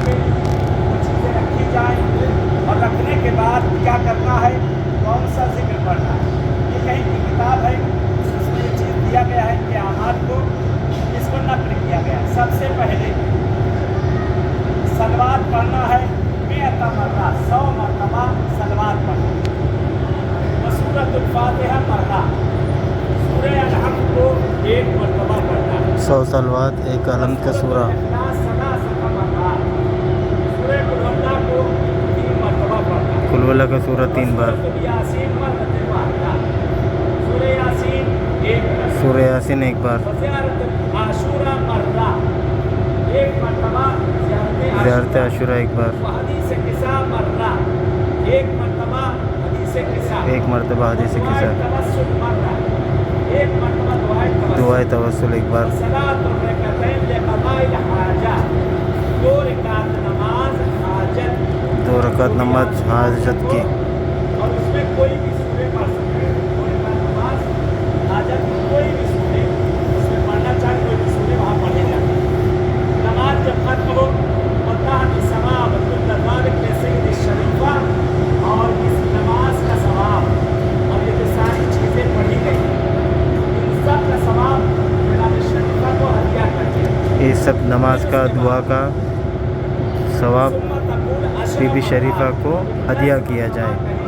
पे वो चीज़ें रखी जाएँ और रखने के बाद क्या करना है, कौन सा जिक्र पढ़ना है। ये कहीं की किताब है, उसमें ये चीज़ दिया गया है कि आमाद को इसको नक़ल किया गया। सबसे पहले सलवात पढ़ना है, 100 मर्रा, 100 मरतबा सलवात पढ़ना। सूरतुल फातिहा पढ़ना, सूरह अलहम्द को 1 मरतबा पढ़ना, 100 सलवात एक अलहम्द का सूरा, सूरह कुल हुवल्लाह को 3 मरतबा पढ़ना, कुल हुवल्लाह का सूरा 3 बार, सूरह यासीन मरतबा पढ़ना, सूरह यासीन 1 बार, सूरह यासीन 1 बार, ज़ियारत आशूरा मर्रा 1 मरतबा, ज़ियारत आशूरा 1 बार, हदीस किसा मर्रा 1 मरतबा, हदीस किसा 1 मरतबा हदीस किसा, तवस्सुल मर्रा 1 मरतबा, दुआए तवस्सुल 1 बार, सलातुल रकअतैन लिक़ज़ाइल हाजा 2 रकात नमाज हाजत, 2 रकात नमाज हाजत की, और उसमें कोई भी सूरे पढ़ सकते हैं। 2 रकात नमाज हाजत की कोई भी सूरे उसमें पढ़ना चाहे, कोई भी सूरे वहाँ पढ़े जाते हैं। नमाज जब खत्म हो सवाब शरीफा, और इस नमाज का सवाब और ये जो सारी चीज़ें पढ़ी गई इन सब का सवाब जनाब शरीफा को हदिया करके, ये सब नमाज का दुआ का सवाब बीबी शरीफा को हदिया किया जाए।